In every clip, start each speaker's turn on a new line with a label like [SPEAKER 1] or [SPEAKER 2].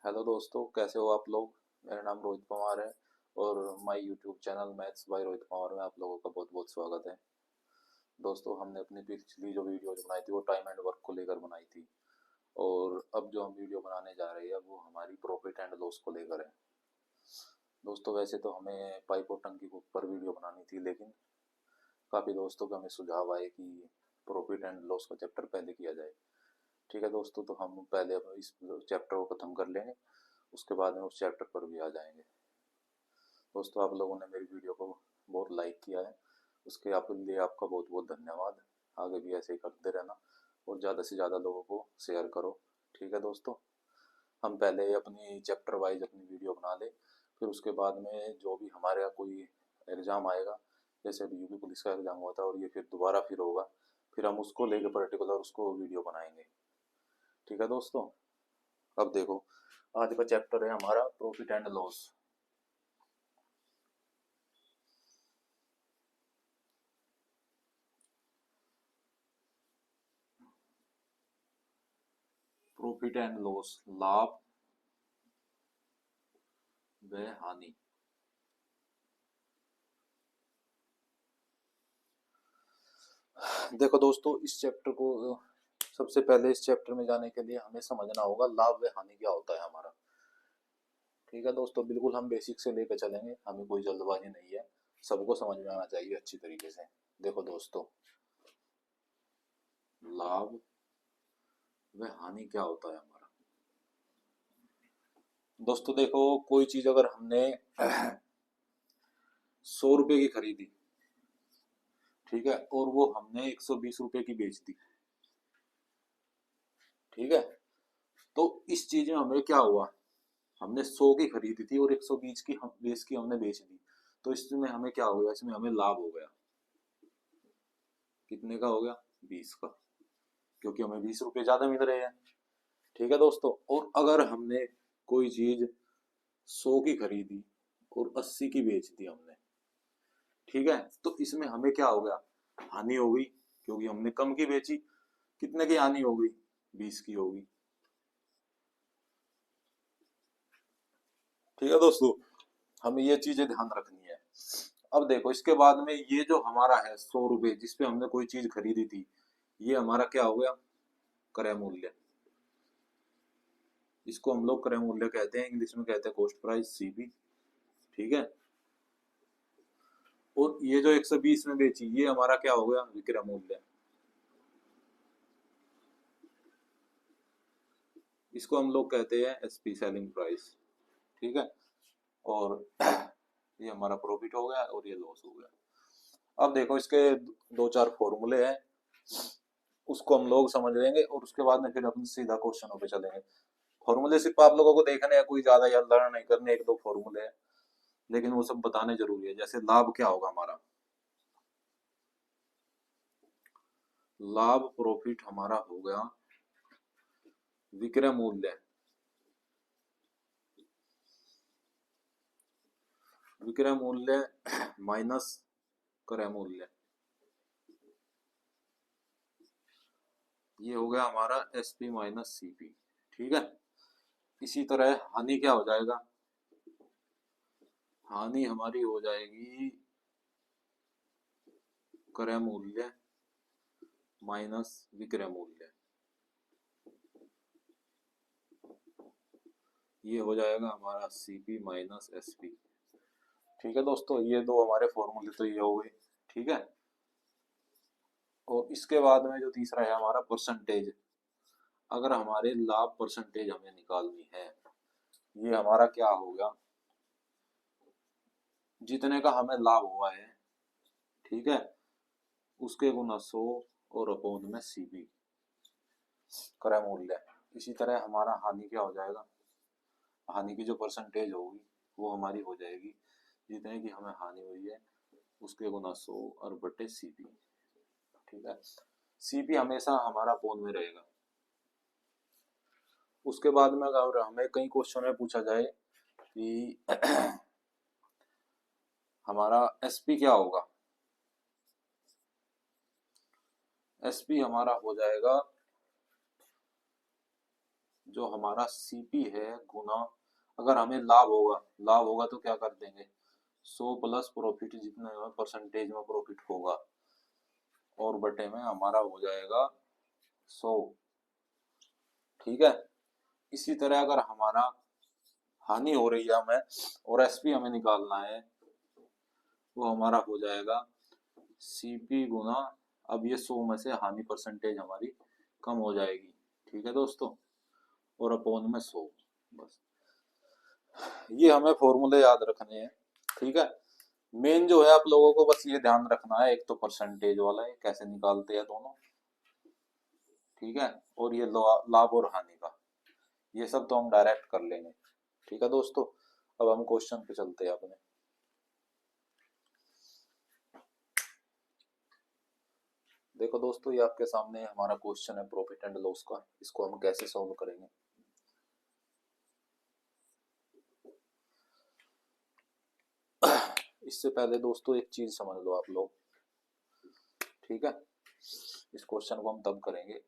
[SPEAKER 1] Hello दोस्तों, कैसे हो आप लोग। मेरा नाम रोहित पवार है और my YouTube channel maths by Rohit Pawar में आप लोगों का बहुत बहुत स्वागत है। दोस्तों, हमने अपनी पिछली जो वीडियो बनाई थी वो टाइम एंड वर्क को लेकर बनाई थी और अब जो हम वीडियो बनाने जा रहे हैं वो हमारी प्रॉफिट एंड लॉस को लेकर है। दोस्तों, वैसे तो हमें पाइप और टंकी के ऊपर वीडियो बनानी थी, लेकिन काफ़ी दोस्तों का हमें सुझाव आए कि प्रॉफिट एंड लॉस का चैप्टर पहले किया जाए। ठीक है दोस्तों, तो हम पहले इस चैप्टर को ख़त्म कर लेंगे, उसके बाद में उस चैप्टर पर भी आ जाएंगे। दोस्तों, आप लोगों ने मेरी वीडियो को बहुत लाइक किया है, उसके आप लिए आपका बहुत बहुत धन्यवाद। आगे भी ऐसे ही करते रहना और ज़्यादा से ज़्यादा लोगों को शेयर करो। ठीक है दोस्तों, हम पहले अपनी चैप्टर वाइज अपनी वीडियो बना ले, फिर उसके बाद में जो भी हमारे यहाँ कोई एग्ज़ाम आएगा, जैसे अभी यूपी पुलिस का एग्ज़ाम हुआ था और ये फिर दोबारा फिर होगा, फिर हम उसको लेके पर्टिकुलर उसको वीडियो बनाएंगे। ठीक है दोस्तों, अब देखो, आज का चैप्टर है हमारा profit and loss. Profit and loss, लाभ व हानि। देखो दोस्तों, इस चैप्टर को सबसे पहले इस चैप्टर में जाने के लिए हमें समझना होगा लाभ व हानि क्या होता है हमारा। ठीक है दोस्तों, बिल्कुल हम बेसिक से लेकर चलेंगे, हमें कोई जल्दबाजी नहीं है, सबको समझ में आना चाहिए अच्छी तरीके से। देखो दोस्तों, लाभ व हानि क्या होता है हमारा। दोस्तों देखो, कोई चीज अगर हमने 100 रुपए की खरीदी, ठीक है, और वो हमने 120 रुपए की बेच दी, ठीक है, तो इस चीज में हमें क्या हुआ, हमने 100 की खरीदी थी और 120 की हम 20 की हमने बेच दी, तो इसमें हमें क्या हो गया, इसमें हमें लाभ हो गया। कितने का हो गया, 20 का, क्योंकि हमें 20 रुपए ज्यादा मिल रहे हैं। ठीक है दोस्तों, और अगर हमने कोई चीज 100 की खरीदी और 80 की बेच दी हमने, ठीक है, तो इसमें हमें क्या हो गया, हानि हो गई, क्योंकि हमने कम की बेची। कितने की हानि हो गई, 20 की होगी। ठीक है दोस्तों, हमें ये चीजें ध्यान रखनी है। अब देखो, इसके बाद में ये जो हमारा है 100 रुपए जिसपे हमने कोई चीज खरीदी थी, ये हमारा क्या हो गया, क्रय मूल्य। इसको हम लोग क्रय मूल्य कहते हैं, इंग्लिश में कहते हैं कॉस्ट प्राइस, सीपी। ठीक है, और ये जो 120 में बेची, ये हमारा क्या हो गया, विक्रय मूल्य। इसको हम लोग कहते हैं एसपी, सेलिंग प्राइस। ठीक है, और ये हमारा प्रॉफिट हो गया और ये लॉस हो गया। अब देखो, इसके दो चार फॉर्मूले हैं, उसको हम लोग समझ लेंगे और उसके बाद में फिर अपन सीधा क्वेश्चनों पे चलेंगे। फॉर्मूले सिर्फ आप लोगों को देखने हैं, कोई ज्यादा याद लर्न नहीं करने, एक दो फॉर्मूले हैं, लेकिन वो सब बताने जरूरी है। जैसे लाभ क्या होगा हमारा, लाभ प्रॉफिट हमारा हो गया विक्रय मूल्य। विक्रय मूल्य माइनस क्रय मूल्य, ये हो गया हमारा एसपी माइनस सीपी। ठीक है, इसी तरह हानि क्या हो जाएगा, हानि हमारी हो जाएगी क्रय मूल्य माइनस विक्रय मूल्य, ये हो जाएगा हमारा सीपी माइनस एसपी। ठीक है दोस्तों, ये दो हमारे फॉर्मूले तो ये हो गए। ठीक है, और इसके बाद में जो तीसरा है हमारा परसेंटेज। अगर हमारे लाभ परसेंटेज हमें निकालनी है, ये हमारा क्या होगा, जितने का हमें लाभ हुआ है, ठीक है, उसके गुना 100 और अपोन में सीबी, क्रय मूल्य। इसी तरह हमारा हानि क्या हो जाएगा, हानि की जो परसेंटेज होगी वो हमारी हो जाएगी जितने की हमें हानि हुई है उसके गुना 100 और बटे सीपी। ठीक है, सीपी हमेशा हमारा अपोन में रहेगा। उसके बाद में अगर हमें कई क्वेश्चन में पूछा जाए कि हमारा एसपी क्या होगा, एसपी हमारा हो जाएगा जो हमारा सीपी है गुना, अगर हमें लाभ होगा तो क्या कर देंगे, 100 प्लस प्रॉफिट जितने परसेंटेज में प्रॉफिट होगा, और बटे में हमारा हो जाएगा 100। ठीक है। इसी तरह अगर हमारा हानि हो रही है हमें और एसपी हमें निकालना है, वो हमारा हो जाएगा सीपी गुना, अब ये 100 में से हानि परसेंटेज हमारी कम हो जाएगी। ठीक है दोस्तों, और अपॉन में 100। बस ये हमें फॉर्मूले याद रखने हैं। ठीक है। मेन जो है आप लोगों को बस ये ध्यान रखना है, एक तो परसेंटेज वाला है कैसे निकालते हैं दोनों। ठीक है। और ये लाभ और हानि का, ये सब तो हम डायरेक्ट कर लेंगे। ठीक है दोस्तों, अब हम क्वेश्चन पे चलते हैं अपने। देखो दोस्तों, ये आपके सामने हमारा क्वेश्चन है प्रॉफिट एंड लॉस का, इसको हम कैसे सॉल्व करेंगे। इससे पहले दोस्तों एक चीज समझ लो आप लोग। ठीक है। इस क्वेश्चन को हम तब करेंगे,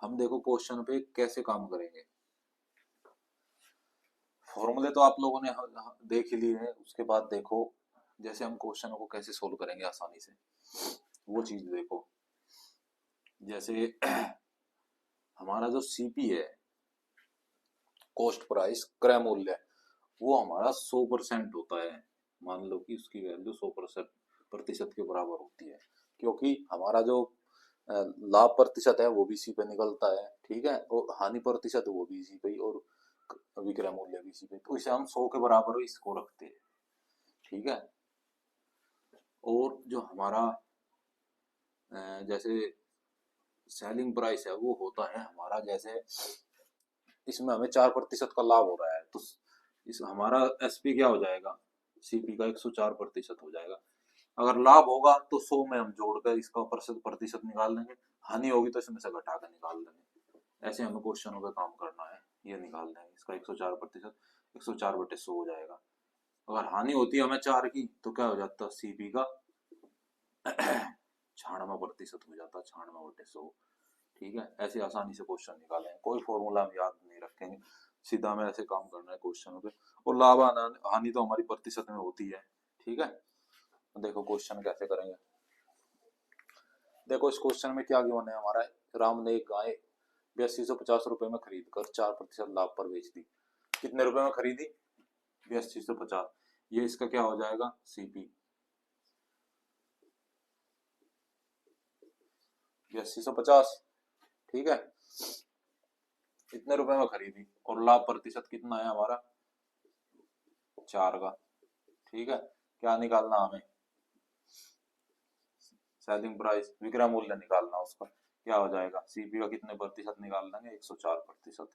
[SPEAKER 1] हम देखो क्वेश्चन पे कैसे काम करेंगे। फॉर्मूले तो आप लोगों ने देख ही लिए हैं, उसके बाद देखो जैसे हम क्वेश्चन को कैसे सोल्व करेंगे आसानी से, वो चीज देखो। जैसे हमारा जो सीपी है, कॉस्ट प्राइस क्रय मूल्य, वो हमारा 100% होता है। मान लो कि उसकी वैल्यू 100% के बराबर होती है, क्योंकि हमारा जो लाभ प्रतिशत है वो भी इसी पे निकलता है। ठीक है। और हानि प्रतिशत वो भी इसी पे, और विक्रय मूल्य भी इसी पे, तो इसे हम 100 के बराबर इसको रखते हैं। ठीक है। और जो हमारा जैसे सेलिंग प्राइस है वो होता है हमारा, जैसे इसमें हमें 4% का लाभ हो रहा है, तो इस हमारा एसपी क्या हो जाएगा, सीपी का 104% हो जाएगा। अगर लाभ होगा तो 100 में हम जोड़कर इसका प्रतिशत निकाल लेंगे, हानि होगी तो इसमें से घटा कर निकाल लेंगे। ऐसे हमें क्वेश्चनों पे काम करना है, ये निकाल देंगे इसका 104%, 104/100 हो जाएगा। अगर हानि होती है हमें 4 की, तो क्या हो जाता है, सीपी का 96% हो जाता है, 96/100। ठीक है। ऐसे आसानी से क्वेश्चन निकालें, कोई फॉर्मूला हम याद नहीं रखेंगे, सीधा हमें ऐसे काम करना है क्वेश्चनों पे। और लाभ हानि तो हमारी प्रतिशत में होती है। ठीक है। देखो क्वेश्चन कैसे करेंगे। देखो इस क्वेश्चन में क्या गिवन है हमारा, राम ने एक गाय 8250 रुपए में खरीद कर 4% लाभ पर बेच दी। कितने रुपए में खरीदी, 8250। ये इसका क्या हो जाएगा, सीपी 8250। ठीक है। इतने रुपए में खरीदी और लाभ प्रतिशत कितना है हमारा, 4 का। ठीक है। क्या निकालना हमें, सेलिंग प्राइस, विक्रय मूल्य निकालना उसका, क्या हो जाएगा, सीपी का कितने प्रतिशत निकाल लेंगे, 104%।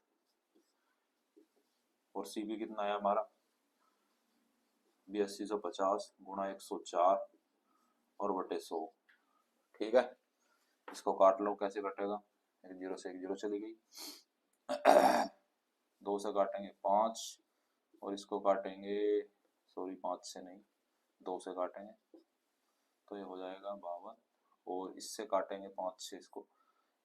[SPEAKER 1] और सीपी कितना है हमारा, 8250 गुणा 104 और बटे 100। ठीक है। इसको काट लो, कैसे कटेगा, एक जीरो से एक जीरो चली गई, 2 से काटेंगे 5, और इसको काटेंगे, सॉरी 5 से नहीं 2 से काटेंगे, तो ये हो जाएगा 52, और इससे काटेंगे 5 से इसको,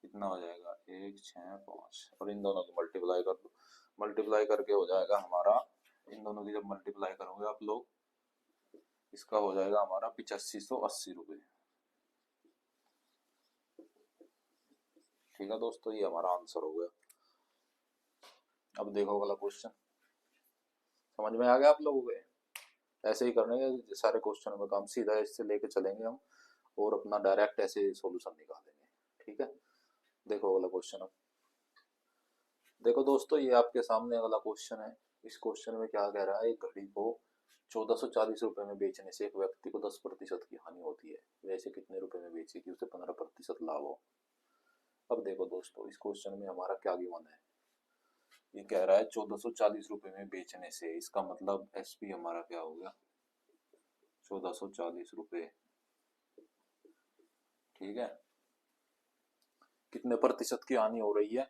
[SPEAKER 1] कितना हो जाएगा 1 6 5, और इन दोनों को मल्टीप्लाई कर दो, मल्टीप्लाई करके हो जाएगा हमारा, इन दोनों की जब मल्टीप्लाई करोगे आप लोग, इसका हो जाएगा हमारा 8580 रुपये। ठीक है दोस्तों, ये हमारा आंसर हो गया। अब देखो अगला क्वेश्चन, समझ में आ गया आप लोगों को। ऐसे ही करने के सारे क्वेश्चन में काम, सीधा इससे लेके चलेंगे हम और अपना डायरेक्ट ऐसे सॉल्यूशन निकालेंगे। ठीक है। देखो अगला क्वेश्चन। अब देखो दोस्तों, ये आपके सामने अगला क्वेश्चन है। इस क्वेश्चन में क्या कह रहा है, एक घड़ी को 1440 रुपए में बेचने से एक व्यक्ति को 10% की हानि होती है, वैसे कितने रुपए में बेची कि उसे 15% लाभ हो। अब देखो दोस्तों, इस क्वेश्चन में हमारा क्या गिवन है, ये कह रहा है 1440 रुपए में बेचने से, इसका मतलब एसपी हमारा क्या हो गया, 1440 रुपए। ठीक है। कितने प्रतिशत की हानि हो रही है,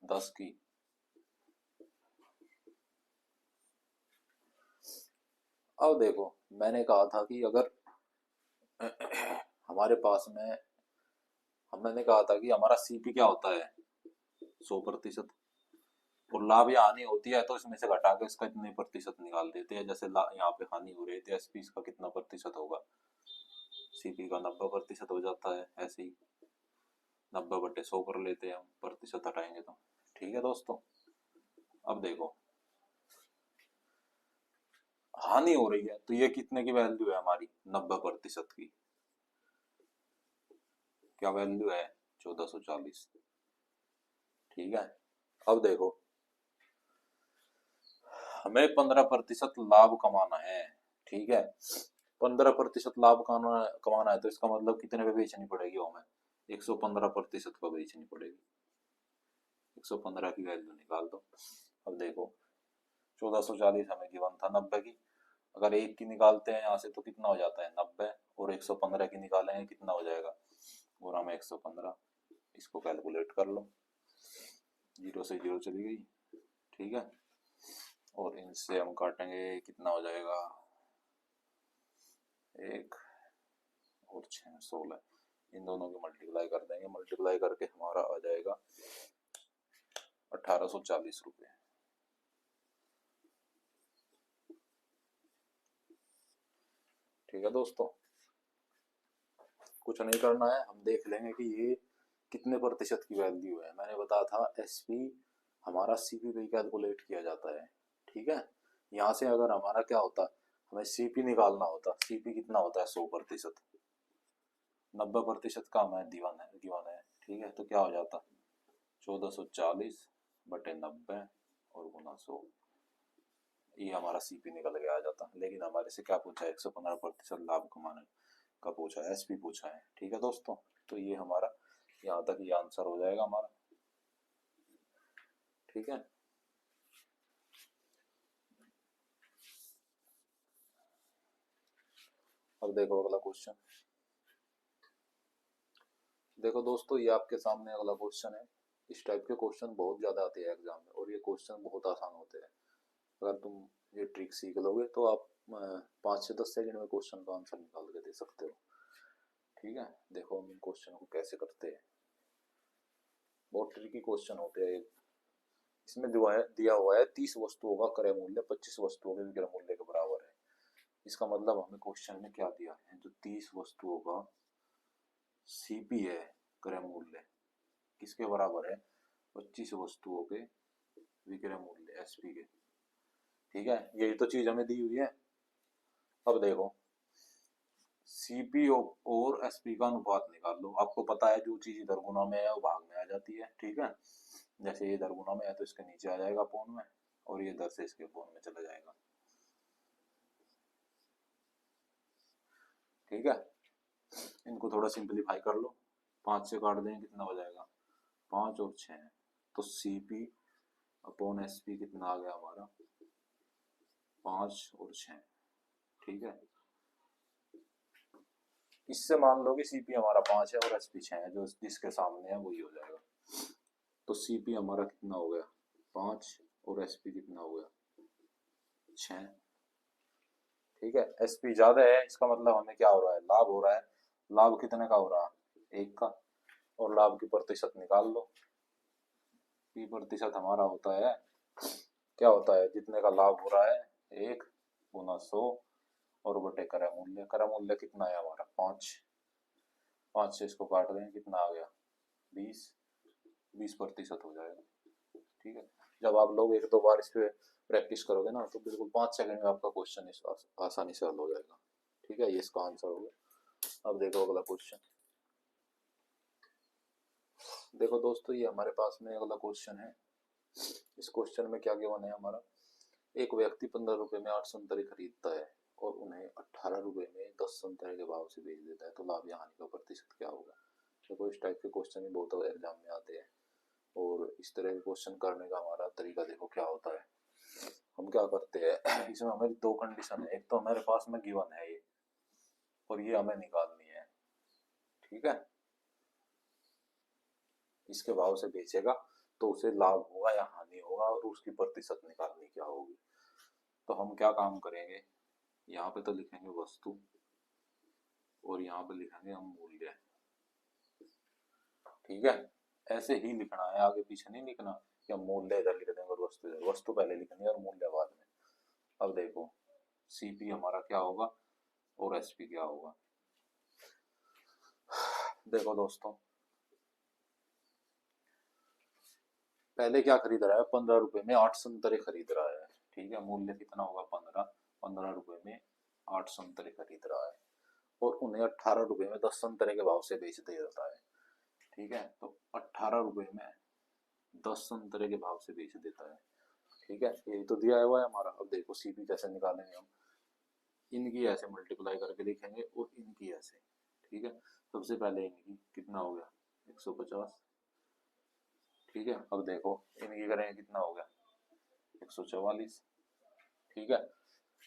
[SPEAKER 1] 10 की। अब देखो मैंने कहा था कि अगर हमारे पास में, मैंने कहा था कि हमारा सीपी क्या होता है, 100%। और लाभ या हानि होती है तो इसमें से घटा के इसका इतने प्रतिशत निकाल देते हैं। जैसे यहाँ पे हानि हो रही थी एसपी, इसका कितना प्रतिशत होगा, सीपी का 90% हो जाता है। ऐसे ही 90/100 कर लेते हैं हम, प्रतिशत हटाएंगे तो। ठीक है दोस्तों, अब देखो हानि हो रही है तो ये कितने की वैल्यू है हमारी, 90% की। क्या वैल्यू है, 1440। ठीक है, अब देखो हमें 15% लाभ कमाना है। ठीक है, 15% लाभ कमाना है तो इसका मतलब कितने पे बेचनी पड़ेगी हमें, 115% का बेचनी पड़ेगी। 115 की वैल्यू निकाल दो। अब देखो 1440 हमें गिवन था 90 की, अगर एक की निकालते हैं यहाँ से तो कितना हो जाता है 90, और 115 की निकालेंगे कितना हो जाएगा, गुणा में 115। इसको कैलकुलेट कर लो, 0 से 0 चली गई। ठीक है, और इनसे हम काटेंगे कितना हो जाएगा, 1 और 6 16। इन दोनों की मल्टीप्लाई कर देंगे, मल्टीप्लाई करके हमारा आ जाएगा 1840 रुपये। ठीक है दोस्तों, कुछ नहीं करना है, हम देख लेंगे कि ये कितने प्रतिशत की वैल्यू है। मैंने बताया था एसपी हमारा सीपी पे कैलकुलेट किया जाता है। ठीक है, यहाँ से अगर हमारा क्या होता, हमें सीपी निकालना होता, सीपी कितना होता है 100%, 90% का हमें गिवन है। ठीक है, तो क्या हो जाता 1440/90 और गुना 100, ये हमारा सीपी निकल के आ जाता। लेकिन हमारे से क्या पूछा है, 115% लाभ कमाने का पूछा है, एसपी पूछा है। ठीक है दोस्तों, तो ये हमारा यहाँ तक ये आंसर हो जाएगा हमारा। ठीक है, अब देखो अगला क्वेश्चन। देखो दोस्तों, ये आपके सामने अगला क्वेश्चन है। इस टाइप के क्वेश्चन बहुत ज्यादा आते हैं एग्जाम में, और ये क्वेश्चन बहुत आसान होते हैं। अगर तुम ये ट्रिक सीख लोगे तो आप 5 से 10 सेकंड में क्वेश्चन का आंसर निकाल के दे सकते हो। ठीक है, देखो हम इन क्वेश्चन को कैसे करते हैं, बहुत ट्रिकी क्वेश्चन होते हैं। इसमें दिया हुआ है 30 वस्तुओं का क्रय मूल्य 25 वस्तुओं के विक्रय मूल्य के बराबर है। इसका मतलब हमें क्वेश्चन में क्या दिया है, जो 30 वस्तुओं का सीपी है, क्रय मूल्य किसके बराबर है, 25 वस्तुओं के विक्रय मूल्य एसपी के। ठीक है, यही तो चीज हमें दी हुई है। अब देखो सीपी और एसपी का अनुपात निकाल लो। आपको पता है जो चीज इधर गुना में है वो भाग में आ जाती है। ठीक है, जैसे ये इधर गुना में है तो इसके नीचे आ जाएगा पौन में, और ये इधर से इसके पौन में चला जाएगा। ठीक है, इनको थोड़ा सिंपलीफाई कर लो, 5 से काट दें कितना हो जाएगा, 5 और 6, तो सीपी अपॉन एसपी कितना आ गया हमारा, 5 और 6। ठीक है, इससे मान लो कि सीपी हमारा 5 है और एसपी 6 है, जो जिसके सामने है वही हो जाएगा। तो सीपी हमारा कितना हो गया 5 और एसपी कितना हो गया 6। ठीक है, एसपी ज्यादा है, इसका मतलब हमें क्या हो रहा है, लाभ हो रहा है। लाभ कितने का हो रहा है, 1 का, और लाभ की प्रतिशत निकाल लो। पी प्रतिशत हमारा होता है, क्या होता है, जितने का लाभ हो रहा है 1 गुना 100 और बटे क्रय मूल्य। क्रय मूल्य कितना है हमारा 5, 5 से इसको काट दें कितना आ गया 20, 20% हो जाएगा। ठीक है, जब आप लोग 1-2 बार इस पे प्रैक्टिस करोगे ना तो बिल्कुल 5 सेकंड में आपका क्वेश्चन आसानी से हल हो जाएगा। ठीक है, ये इसका आंसर हो गया। अब देखो अगला क्वेश्चन। देखो दोस्तों, ये हमारे पास में अगला क्वेश्चन है। इस क्वेश्चन में क्या गिवन है हमारा, एक व्यक्ति 15 रुपए में 8 संतरे खरीदता है और उन्हें 18 रुपए में 10 संतरे के भाव से बेच देता है, तो लाभ या हानि का प्रतिशत क्या होगा। देखो इस टाइप के क्वेश्चन भी बहुत एग्जाम में आते हैं, और इस तरह के क्वेश्चन करने का हमारा तरीका देखो क्या होता है। हम क्या करते हैं इसमें हमारी 2 कंडीशन है, एक तो हमारे पास में गिवन है ये, और ये हमें निकालनी है। ठीक है, इसके भाव से बेचेगा तो उसे लाभ होगा या हानि होगा, और उसकी प्रतिशत निकालनी क्या होगी। तो हम क्या काम करेंगे, यहाँ पे तो लिखेंगे वस्तु और यहाँ पे लिखेंगे हम मूल्य। ठीक है, ऐसे ही लिखना है, आगे पीछे नहीं लिखना कि हम मूल्य इधर लिख देंगे और वस्तु इधर। वस्तु पहले लिखनी है और मूल्य बाद में। अब देखो सीपी हमारा क्या होगा और एसपी क्या होगा। देखो दोस्तों, पहले क्या खरीद रहा है, 15 रुपए में 8 संतरे खरीद रहा है। ठीक है, मूल्य कितना होगा 15, 15 रुपए में 8 संतरे खरीद रहा है और उन्हें 18 रुपए में 10 संतरे के भाव से बेच देता है। ठीक है, तो 18 रुपए में 10 संतरे के भाव से बेच देता है। ठीक है, यही तो दिया हुआ है हमारा। अब देखो सीपी कैसे निकालेंगे हम, इनकी ऐसे मल्टीप्लाई करके लिखेंगे और इनकी ऐसे। ठीक है, सबसे पहले इनकी कितना हो गया 150। ठीक है, अब देखो इनकी करेंगे कितना हो गया 144। ठीक है,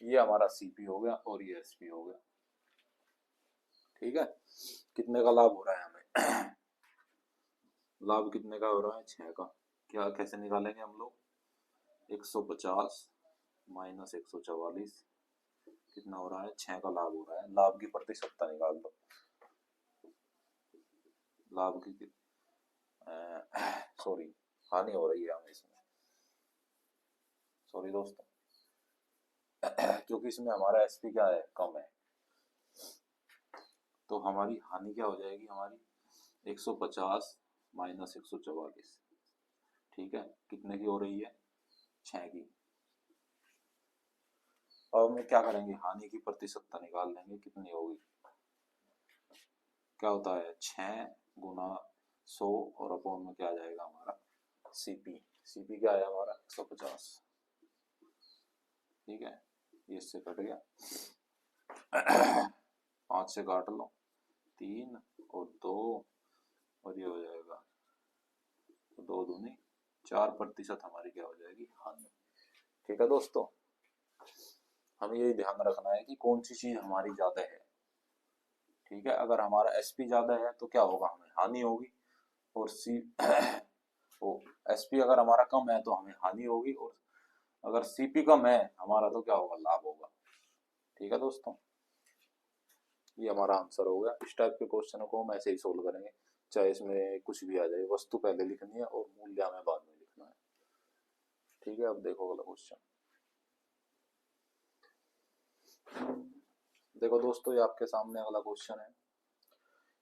[SPEAKER 1] ये हमारा सीपी हो गया और ये एसपी हो गया। ठीक है, कितने का लाभ हो रहा है हमें लाभ कितने का हो रहा है 6 का। क्या कैसे निकालेंगे हम लोग, 150 माइनस 144 कितना हो रहा है 6 का लाभ हो रहा है। लाभ की प्रतिशतता निकाल दो, लाभ की सॉरी हानि हो रही है हमें इसमें, सॉरी दोस्तों क्योंकि इसमें हमारा एसपी क्या है कम है, तो हमारी हानि क्या हो जाएगी हमारी 150 माइनस 144। ठीक है, कितने की हो रही है 6 की। अब हम क्या करेंगे, हानि की प्रतिशतता निकाल लेंगे कितनी होगी। क्या होता है 6 गुना 100 और अपॉन में क्या आ जाएगा हमारा सीपी। सीपी क्या है हमारा 150। ठीक है, ये इससे कट गया 5 से काट लो 3 और 2 और ये हो जाएगा 2 दूनी 4% हमारी क्या हो जाएगी हानि। ठीक है दोस्तों, हमें ये ध्यान रखना है कि कौन सी चीज हमारी ज्यादा है। ठीक है, अगर हमारा एसपी ज्यादा है तो क्या होगा हमें हानि होगी, और सी वो एसपी अगर हमारा कम है तो हमें हानि होगी, और अगर सीपी कम है हमारा तो क्या होगा लाभ होगा। ठीक है दोस्तों, ये हमारा आंसर हो गया। इस टाइप के क्वेश्चनों को हम ऐसे ही सोल्व करेंगे, चाहे इसमें कुछ भी आ जाए, वस्तु पहले लिखनी है और मूल्य हमें बाद में लिखना है। ठीक है, अब देखो अगला क्वेश्चन। देखो दोस्तों, ये आपके सामने अगला क्वेश्चन है।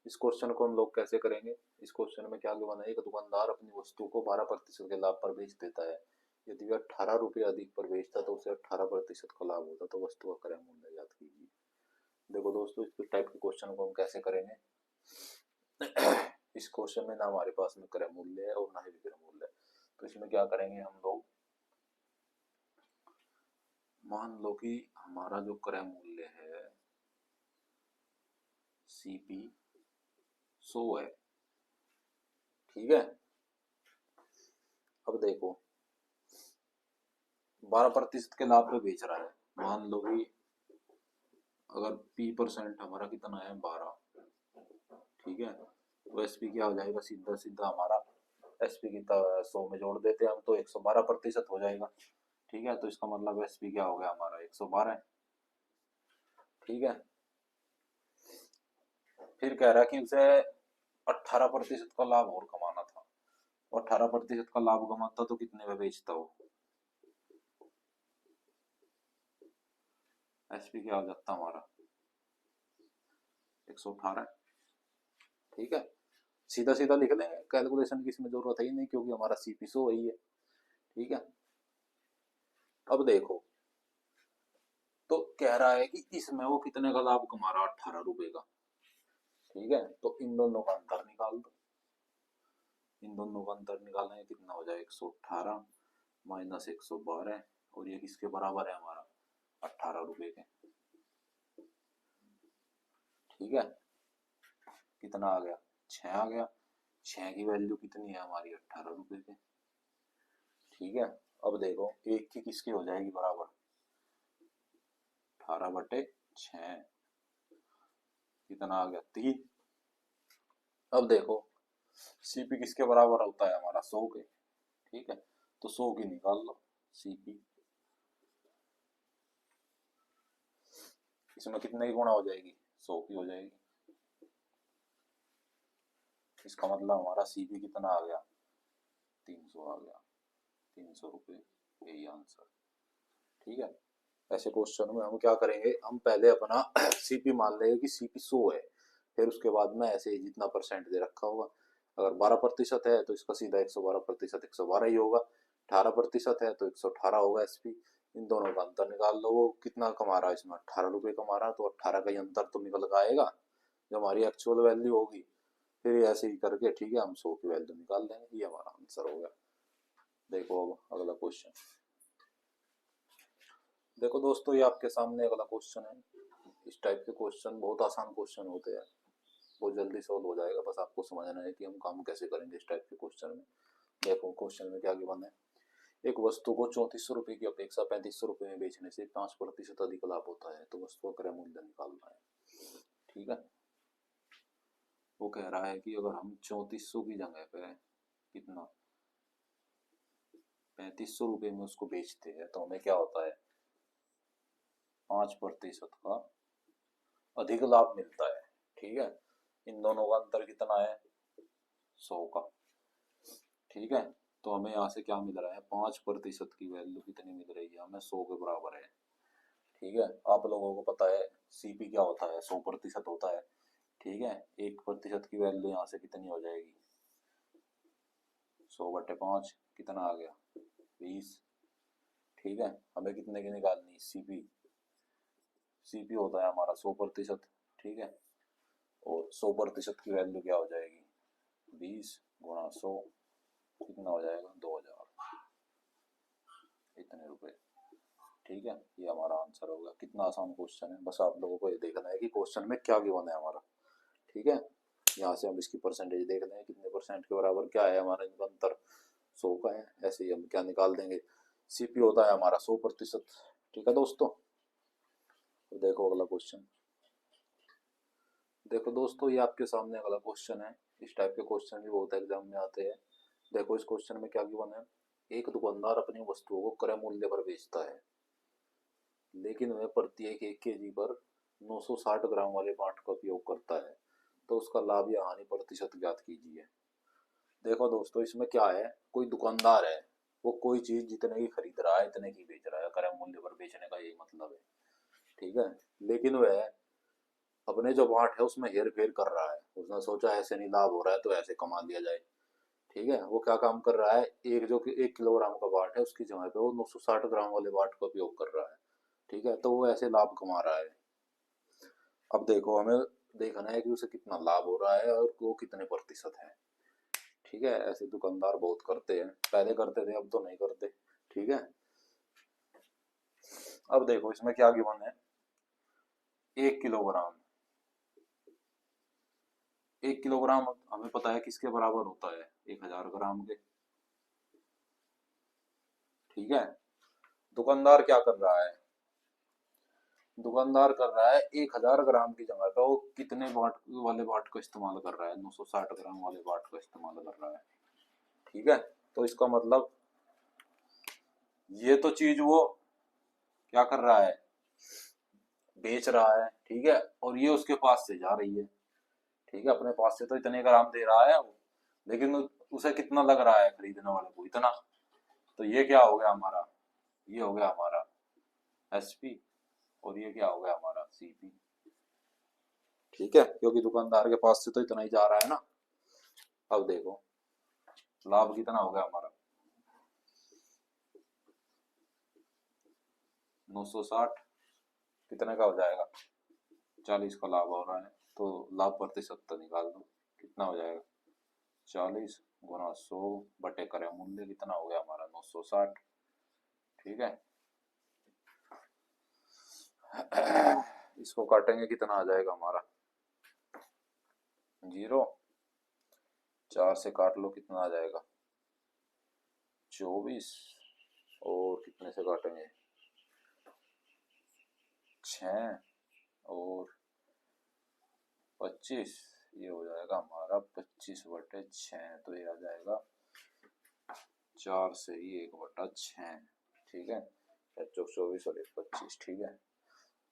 [SPEAKER 1] इस क्वेश्चन को हम लोग कैसे करेंगे, इस क्वेश्चन में क्या गिवन है, एक दुकानदार अपनी वस्तु को 12% के लाभ पर बेच देता है। यदि वह 18 रुपये अधिक पर बेचता तो उसे 18% का लाभ होता, तो वस्तु का क्रय मूल्य ज्ञात कीजिए। देखो दोस्तों, इस टाइप के क्वेश्चन को हम कैसे करेंगे इस क्वेश्चन में ना हमारे पास में क्रय मूल्य है और ना ही विक्रय मूल्य है, तो इसमें क्या करेंगे हम लोग, मान लो कि हमारा जो क्रय मूल्य है सीपी 100 है। ठीक है, अब देखो 12% के लाभ पे बेच रहा है। मान लो कि अगर P% हमारा कितना है 12। ठीक है, तो एसपी क्या हो जाएगा, सीधा सीधा हमारा एसपी की 100 में जोड़ देते हैं हम तो 112% हो जाएगा। ठीक है, तो इसका मतलब एसपी क्या हो गया हमारा 112। ठीक है, फिर कह रहा है कि उसे 18% का लाभ और कमाना था, और 18% का लाभ कमाता तो कितने में बेचता हो, एसपी क्या हो जाता हमारा 118। ठीक है, सीधा सीधा लिख लेंगे, कैलकुलेशन की इसमें जरूरत है ही नहीं क्योंकि हमारा सीपी 100 वही है। ठीक है, अब देखो तो कह रहा है कि इसमें वो कितने का लाभ कमा रहा 18 रुपए का। ठीक है, तो इन दोनों का अंतर निकाल दो, इन दोनों का अंतर निकालेंगे कितना हो जाए 118 माइनस 112, और ये किसके बराबर है हमारा 18 रुपए के। ठीक है, कितना आ गया 6 आ गया, 6 की वैल्यू कितनी है हमारी 18 रुपए के। ठीक है, अब देखो एक की किसकी हो जाएगी बराबर 18/6, कितना आ गया 3। अब देखो सीपी किसके बराबर होता है हमारा 100 के। ठीक है, तो 100 की निकाल लो सीपी, इसमें कितने की गुणा हो जाएगी 100 की हो जाएगी। इसका मतलब हमारा सीपी कितना आ गया, 300 आ गया, 300 रुपये, यही आंसर। ठीक है, ऐसे क्वेश्चन में हम क्या करेंगे, हम पहले अपना सीपी मान लेंगे कि सीपी 100 है, फिर उसके बाद में ऐसे ही जितना परसेंट दे रखा होगा, अगर 12% है तो इसका सीधा 112%, 112 ही होगा। 18% है तो 118 होगा एसपी। इन दोनों का अंतर निकाल लो, वो कितना कमा रहा है इसमें, 18 रुपये कमा रहा है, तो 18 का ही अंतर तो निकल कर आएगा जो हमारी एक्चुअल वैल्यू होगी। फिर ऐसे ही करके, ठीक है, हम 100 की वैल्यू निकाल लेंगे, ये हमारा आंसर हो गया। देखो अब अगला क्वेश्चन। देखो दोस्तों, ये आपके सामने अगला क्वेश्चन है। इस टाइप के क्वेश्चन बहुत आसान क्वेश्चन होते हैं, बहुत जल्दी सॉल्व हो जाएगा, बस आपको समझना है कि हम काम कैसे करेंगे इस टाइप के क्वेश्चन में। देखो क्वेश्चन में क्या गिवन है, एक वस्तु को 3400 रुपये की अपेक्षा 3500 रुपये में बेचने से 5% अधिक लाभ होता है, तो वस्तु का क्रय मूल्य निकालना है। ठीक है, वो कह रहा है कि अगर हम 3400 की जगह पे कितना 3500 रुपये में उसको बेचते हैं तो हमें क्या होता है, 5% का अधिक लाभ मिलता है। ठीक है, इन दोनों का अंतर कितना है, 100 का। ठीक है, तो हमें यहाँ से क्या मिल रहा है, 5% की वैल्यू कितनी मिल रही है हमें, 100 के बराबर है। ठीक है, आप लोगों को पता है सीपी क्या होता है, 100% होता है। ठीक है, 1% की वैल्यू यहाँ से कितनी हो जाएगी, 100/5 कितना आ गया, 20। ठीक है, हमें कितने की निकालनी, सीपी, सीपी होता है हमारा 100%। ठीक है, और 100% की वैल्यू क्या हो जाएगी, 20 × 100 कितना हो जाएगा, 2000, इतने रुपए। ठीक है, ये हमारा आंसर होगा। कितना आसान क्वेश्चन है, बस आप लोगों को ये देखना है कि क्वेश्चन में क्या गिवन है हमारा। ठीक है, यहाँ से हम इसकी परसेंटेज देख लें, कितने परसेंट के बराबर क्या है हमारा, इनका अंतर 100 का है। ऐसे ही हम क्या निकाल देंगे, सीपी होता है हमारा 100%। ठीक है दोस्तों, तो देखो अगला क्वेश्चन। देखो दोस्तों, ये आपके सामने अगला क्वेश्चन है। इस टाइप के क्वेश्चन भी बहुत एग्जाम में आते हैं। देखो इस क्वेश्चन में क्या गिवन है, एक दुकानदार अपनी वस्तुओं को क्रय मूल्य पर बेचता है, लेकिन वह प्रत्येक 1 kg पर 960 ग्राम वाले पाठ का उपयोग करता है, तो उसका लाभ या हानि प्रतिशत ज्ञात कीजिए। देखो दोस्तों, इसमें क्या है, कोई दुकानदार है, वो कोई चीज जितने की खरीद रहा है इतने की बेच रहा है, क्रय मूल्य पर बेचने का यही मतलब है। ठीक है, लेकिन वह अपने जो बाट है उसमें हेर फेर कर रहा है, उसने सोचा ऐसे नहीं लाभ हो रहा है तो ऐसे कमा लिया जाए। ठीक है, वो क्या काम कर रहा है, एक जो कि 1 किलोग्राम का बाट है उसकी जगह पे वो 960 ग्राम वाले बाट का उपयोग कर रहा है। ठीक है, तो वो ऐसे लाभ कमा रहा है। अब देखो हमें देखना है कि उसे कितना लाभ हो रहा है और वो कितने प्रतिशत है। ठीक है, ऐसे दुकानदार बहुत करते हैं, पहले करते थे अब तो नहीं करते। ठीक है, अब देखो इसमें क्या गिवन है, 1 किलोग्राम, 1 किलोग्राम हमें पता है किसके बराबर होता है, 1000 ग्राम के। ठीक है, दुकानदार क्या कर रहा है, दुकानदार कर रहा है 1000 ग्राम की जगह पे वो कितने वाट वाले वाट का इस्तेमाल कर रहा है, 960 ग्राम वाले वाट का इस्तेमाल कर रहा है। ठीक है, तो इसका मतलब ये तो चीज वो क्या कर रहा है, बेच रहा है। ठीक है, और ये उसके पास से जा रही है। ठीक है, अपने पास से तो इतने ग्राम दे रहा है वो, लेकिन उसे कितना लग रहा है खरीदने वाले को, इतना। तो ये क्या हो गया हमारा, ये हो गया हमारा एसपी, और ये क्या हो गया हमारा सीपी। ठीक है, क्योंकि दुकानदार के पास से तो इतना ही जा रहा है ना। अब देखो लाभ कितना हो गया हमारा, 960 कितने का हो जाएगा, 40 का लाभ हो रहा है, तो लाभ प्रतिशत तो निकाल दो, कितना हो जाएगा, 40 × 100 क्रय मूल्य कितना हो गया हमारा, 960। ठीक है, इसको काटेंगे कितना आ जाएगा हमारा, 0। 4 से काट लो कितना आ जाएगा, 24। और कितने से काटेंगे, 6 और 25, ये हो जाएगा हमारा 25/6, तो ये आ जाएगा 4 से ही 1/6। ठीक है, 24 और 25। ठीक है,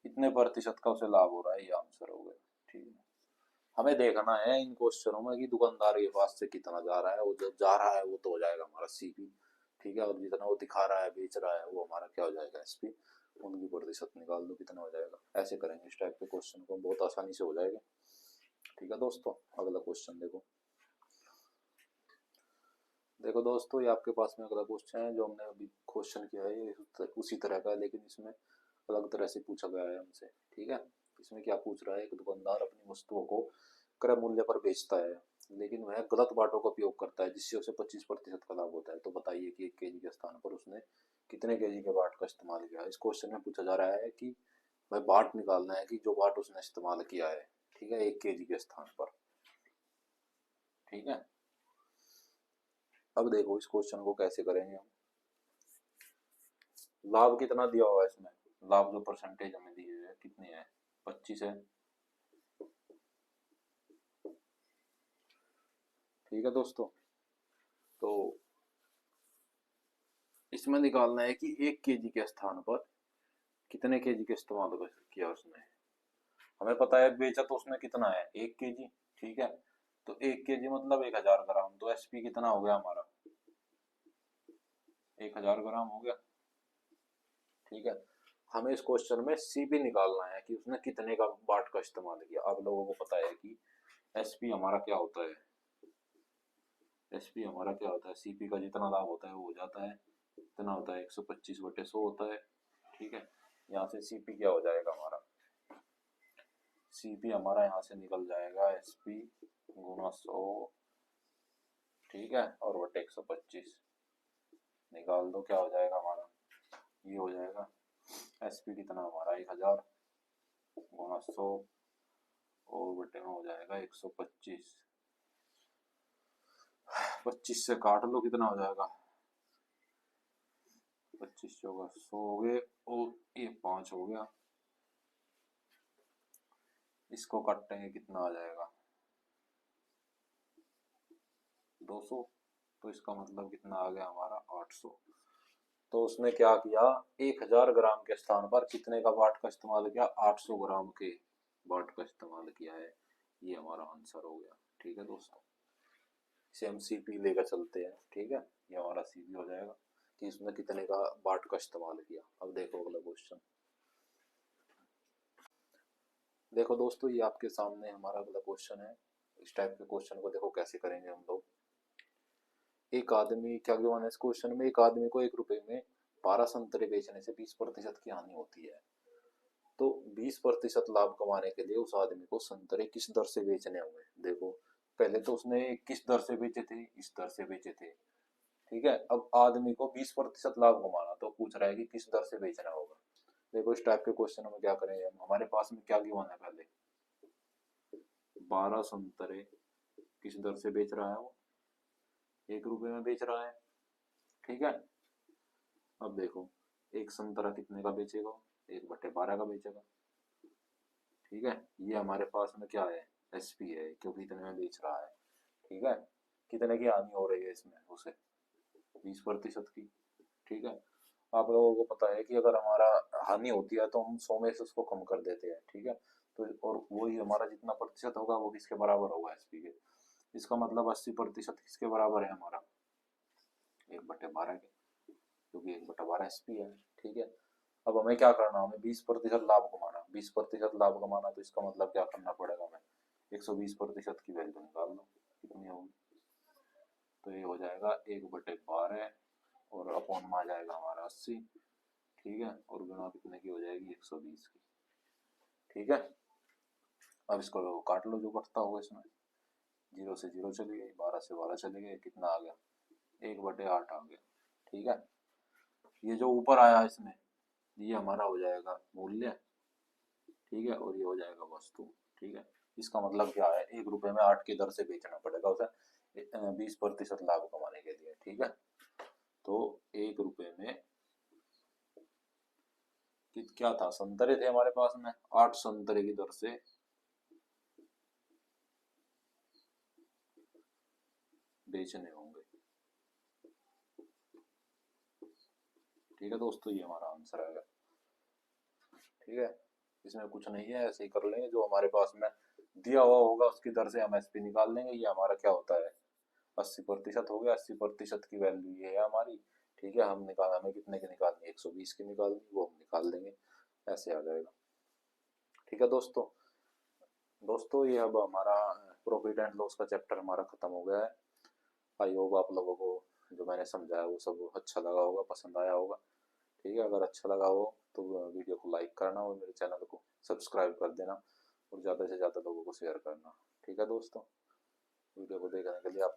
[SPEAKER 1] इतने प्रतिशत का उसे लाभ हो रहा है, ये आंसर हो गया। ठीक है, हमें देखना है इन क्वेश्चनों में कि दुकानदार के पास से कितना जा रहा है, वो जो जा रहा है वो तो हो जाएगा हमारा सीपी, ठीक है, और जितना वो दिखा रहा है बेच रहा है वो हमारा क्या हो जाएगा एसपी। उनकी प्रतिशत निकाल दो कितना हो जाएगा। ऐसे करेंगे इस टाइप के क्वेश्चन को, बहुत आसानी से हो जाएगा। ठीक है दोस्तों, अगला क्वेश्चन देखो। देखो दोस्तों, ये आपके पास में अगला क्वेश्चन है जो हमने अभी क्वेश्चन किया है, ये उसी तरह का है लेकिन इसमें अलग तरह से पूछा गया है हमसे। ठीक है, इसमें क्या पूछ रहा है, एक दुकानदार अपनी वस्तुओं को क्रय मूल्य पर बेचता है लेकिन वह गलत बाटों का उपयोग करता है जिससे उसे 25% का लाभ होता है। तो बताइए कि 1 kg के स्थान पर उसने कितने kg के बाट का इस्तेमाल किया। इस क्वेश्चन में पूछा जा रहा है कि भाई बाट निकालना है कि जो बाट उसने इस्तेमाल किया है, ठीक है, 1 kg के स्थान पर। ठीक है, अब देखो इस क्वेश्चन को कैसे करेंगे हम। लाभ कितना दिया हुआ है इसमें, लाभ जो परसेंटेज हमें दी है कितनी है, 25 है। ठीक है दोस्तों, तो इसमें निकालना है कि 1 kg के स्थान पर कितने kg के इस्तेमाल किया उसने। हमें पता है बेचा तो उसने कितना है, 1 kg। ठीक है, तो 1 kg मतलब 1000 ग्राम, तो एसपी कितना हो गया हमारा, 1000 ग्राम हो गया। ठीक है, हमें इस क्वेश्चन में सीपी निकालना है कि उसने कितने का बाट का इस्तेमाल किया। आप लोगों को पता है कि एसपी हमारा क्या होता है, एसपी हमारा क्या होता है, सीपी का जितना लाभ होता है वो हो जाता है, कितना होता है, 125/100 होता है। ठीक है, यहाँ से सीपी क्या हो जाएगा हमारा, सीपी हमारा यहाँ से निकल जाएगा एसपी गुना 100, ठीक है, और बटे 125 निकाल दो, क्या हो जाएगा हमारा, ये हो जाएगा एसपी कितना हमारा 1000 गुना 100 और बटे में हो जाएगा 125। 25 से काट लो कितना हो जाएगा, 25 होगा 100 हो गए और ये 5 हो गया। इसको काटेंगे कितना आ जाएगा, 200। तो इसका मतलब कितना आ गया हमारा 800। तो उसने क्या किया, 1000 ग्राम के स्थान पर कितने का वाट का इस्तेमाल किया, 800 ग्राम के वाट का इस्तेमाल किया है। ये हमारा आंसर हो गया। ठीक है दोस्तों, इसे हम सीपी लेकर चलते हैं। ठीक है, ये हमारा सीपी हो जाएगा कि इसने कितने का वाट का इस्तेमाल किया। अब देखो अगला क्वेश्चन। देखो दोस्तों, ये आपके सामने हमारा अगला क्वेश्चन है। इस टाइप के क्वेश्चन को देखो कैसे करेंगे हम लोग। एक आदमी, क्या गिवन है इस क्वेश्चन में, एक आदमी को 1 रुपए में 12 संतरे बेचने से 20% की हानि होती है। तो 20% लाभ कमाने के लिए उस आदमी को संतरे किस दर से बेचने होंगे। देखो पहले तो उसने किस दर से बेचे थे, इस दर से बेचे थे। ठीक है, अब आदमी को 20% लाभ कमाना, तो पूछ रहा है कि किस दर से बेचना होगा। देखो इस टाइप के क्वेश्चन में क्या करेंगे हम, हमारे पास में क्या गिवन है, पहले 12 संतरे किस दर से बेच रहा है वो, 1 रुपए में बेच रहा है। ठीक है, अब देखो एक संतरा कितने का बेचेगा, 1/12 का बेचेगा। ठीक है, ये हमारे पास में क्या है, एसपी है, क्योंकि इतने में बेच रहा है। ठीक है, कितने की हानि हो रही है इसमें उसे, 20% की। ठीक है, आप लोगों को पता है कि अगर हमारा हानि होती है तो हम 100 में से उसको कम कर देते हैं। ठीक है, तो और वही हमारा जितना प्रतिशत होगा वो किसके बराबर होगा, एसपी के। इसका मतलब 80% किसके बराबर है हमारा, 1/12 के, क्योंकि 1/12 एसपी है। ठीक है, अब हमें क्या करना, हमें 20% लाभ कमाना, 20% लाभ कमाना, तो इसका मतलब क्या करना पड़ेगा हमें, 120% की वैल्यू निकाल लो कितनी होगी। तो ये हो जाएगा 1/12 और अपॉन में आ जाएगा हमारा 80। ठीक है, और गुणा कितने की हो जाएगी, 120 की। ठीक है, अब इसको काट लो जो कटता होगा इसमें, 0 से 0 चली गई, 12 से 12 चले गए, कितना आ गया, 1/8 आ गया। ठीक है, ये जो ऊपर आया इसमें ये हमारा हो जाएगा मूल्य। ठीक है, और ये हो जाएगा वस्तु। ठीक है, इसका मतलब क्या है, 1 रुपए में 8 की दर से बेचना पड़ेगा उसे 20% लाभ कमाने के लिए। ठीक है, तो 1 रुपए में क्या था, संतरे थे हमारे पास में, 8 संतरे की दर से बेचने होंगे। ठीक है दोस्तों, ये हमारा आंसर है। ठीक है, इसमें कुछ नहीं है, ऐसे ही कर लेंगे, जो हमारे पास में दिया हुआ होगा उसकी दर से हम एसपी निकाल लेंगे। ये हमारा क्या होता है, 80% हो गया। 80% की वैल्यू ये है हमारी। ठीक है, हमें कितने की निकालनी है, 120 की निकालनी, वो हम निकाल देंगे, ऐसे आ जाएगा। ठीक है दोस्तों। दोस्तों ये अब हमारा प्रॉफिट एंड लॉस का चैप्टर हमारा खत्म हो गया है। आई होप आप लोगों को जो मैंने समझाया वो सब अच्छा लगा होगा, पसंद आया होगा। ठीक है, अगर अच्छा लगा हो तो वीडियो को लाइक करना और मेरे चैनल को सब्सक्राइब कर देना और ज़्यादा से ज़्यादा लोगों को शेयर करना। ठीक है दोस्तों, वीडियो को देखने के लिए आप